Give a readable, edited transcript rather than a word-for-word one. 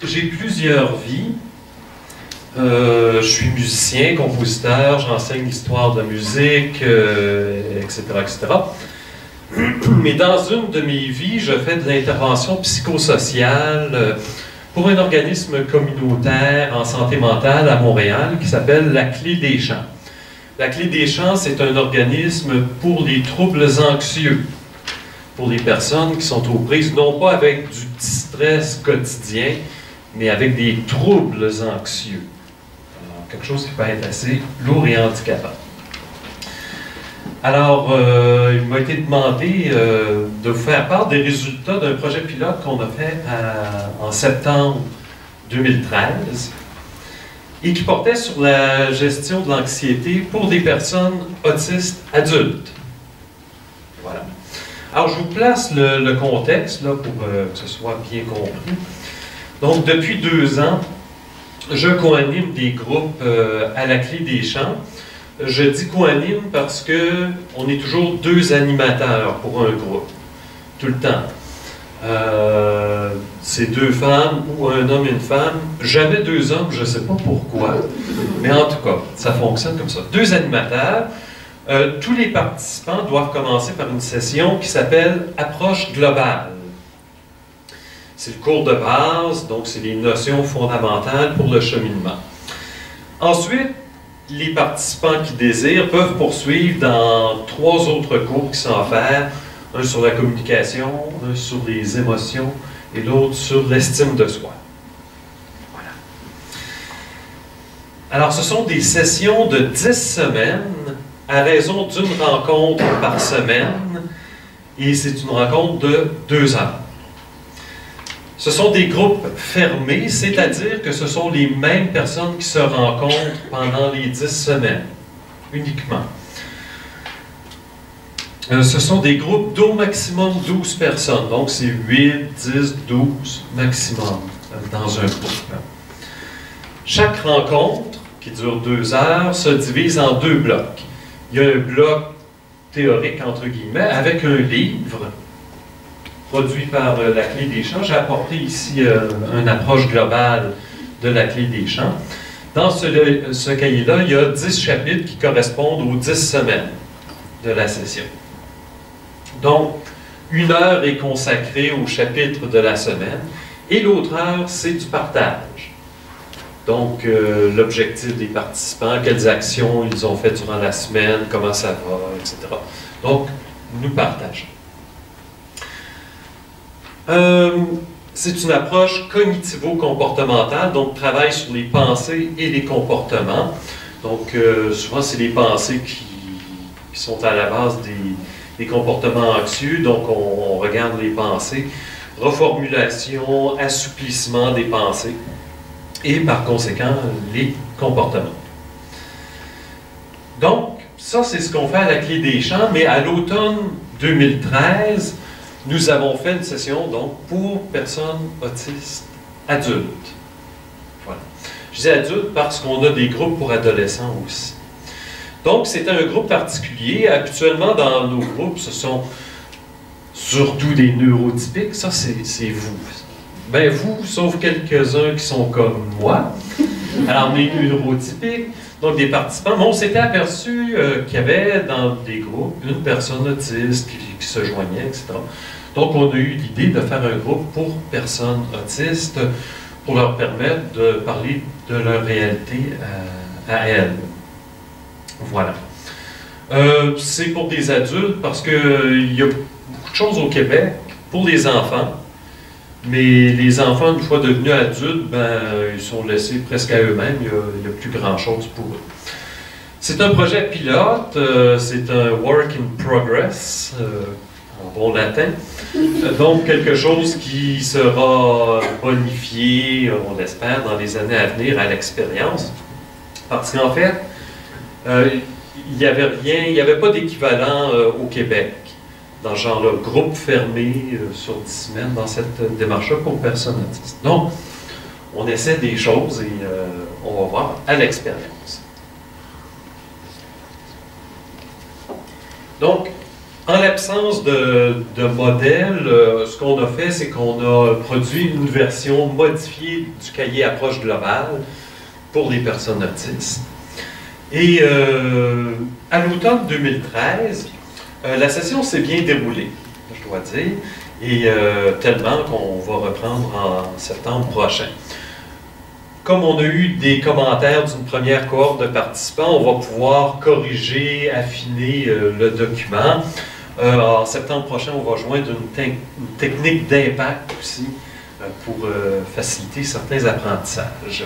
j'ai plusieurs vies. Je suis musicien, compositeur, j'enseigne l'histoire de la musique, etc., etc. Mais dans une de mes vies, je fais de l'intervention psychosociale pour un organisme communautaire en santé mentale à Montréal qui s'appelle La Clé des Champs. La Clé des Champs, c'est un organisme pour les troubles anxieux, pour les personnes qui sont aux prises non pas avec du stress quotidien, mais avec des troubles anxieux. Alors, quelque chose qui peut être assez lourd et handicapant. Alors, il m'a été demandé de vous faire part des résultats d'un projet pilote qu'on a fait en septembre 2013 et qui portait sur la gestion de l'anxiété pour des personnes autistes adultes. Voilà. Alors, je vous place le contexte là, pour que ce soit bien compris. Donc, depuis 2 ans, je co-anime des groupes à la Clé des Champs. Je dis co-anime parce qu'on est toujours 2 animateurs pour un groupe, tout le temps. C'est 2 femmes ou un homme et une femme, jamais 2 hommes, je ne sais pas pourquoi, mais en tout cas, ça fonctionne comme ça. 2 animateurs. Tous les participants doivent commencer par une session qui s'appelle « Approche globale ». C'est le cours de base, donc c'est les notions fondamentales pour le cheminement. Ensuite, les participants qui désirent peuvent poursuivre dans 3 autres cours qui sont offerts, un sur la communication, un sur les émotions et l'autre sur l'estime de soi. Voilà. Alors, ce sont des sessions de 10 semaines à raison d'une rencontre par semaine et c'est une rencontre de 2 heures. Ce sont des groupes fermés, c'est-à-dire que ce sont les mêmes personnes qui se rencontrent pendant les 10 semaines, uniquement. Ce sont des groupes d'au maximum 12 personnes, donc c'est 8, 10, 12 maximum dans un groupe. Chaque rencontre, qui dure 2 heures, se divise en 2 blocs. Il y a un bloc théorique, entre guillemets, avec un livre produit par la Clé des Champs. J'ai apporté ici une approche globale de la Clé des Champs. Dans ce cahier-là, il y a 10 chapitres qui correspondent aux 10 semaines de la session. Donc, 1 heure est consacrée au chapitre de la semaine et l'autre heure, c'est du partage. Donc, l'objectif des participants, quelles actions ils ont fait durant la semaine, comment ça va, etc. Donc, nous partageons. C'est une approche cognitivo-comportementale, donc travaille sur les pensées et les comportements. Donc, souvent, c'est les pensées qui sont à la base des comportements anxieux. Donc, on regarde les pensées, reformulation, assouplissement des pensées et, par conséquent, les comportements. Donc, ça, c'est ce qu'on fait à la Clé des Champs, mais à l'automne 2013, nous avons fait une session donc, pour personnes autistes adultes. Voilà. Je dis adultes parce qu'on a des groupes pour adolescents aussi. Donc, c'est un groupe particulier. Habituellement, dans nos groupes, ce sont surtout des neurotypiques. Ça, c'est vous. Ben vous, sauf quelques-uns qui sont comme moi. Alors, les neurotypiques, donc des participants. Mais on s'était aperçu qu'il y avait dans des groupes une personne autiste qui se joignait, etc. Donc, on a eu l'idée de faire un groupe pour personnes autistes pour leur permettre de parler de leur réalité à elles. Voilà. C'est pour des adultes parce qu'il y a beaucoup de choses au Québec pour les enfants, mais les enfants, une fois devenus adultes, ben, ils sont laissés presque à eux-mêmes, il n'y a plus grand-chose pour eux. C'est un projet pilote, c'est un work in progress, en bon latin, donc quelque chose qui sera bonifié, on l'espère, dans les années à venir à l'expérience, parce qu'en fait, il n'y avait rien, il n'y avait pas d'équivalent au Québec dans ce genre-là, groupe fermé sur 10 semaines dans cette démarche-là pour personnes autistes. Donc, on essaie des choses et on va voir à l'expérience. Donc, En l'absence de modèle, ce qu'on a fait, c'est qu'on a produit une version modifiée du cahier approche globale pour les personnes autistes. Et à l'automne 2013, la session s'est bien déroulée, je dois dire, et tellement qu'on va reprendre en septembre prochain. Comme on a eu des commentaires d'une première cohorte de participants, on va pouvoir corriger, affiner le document. En septembre prochain, on va joindre une technique d'impact aussi pour faciliter certains apprentissages.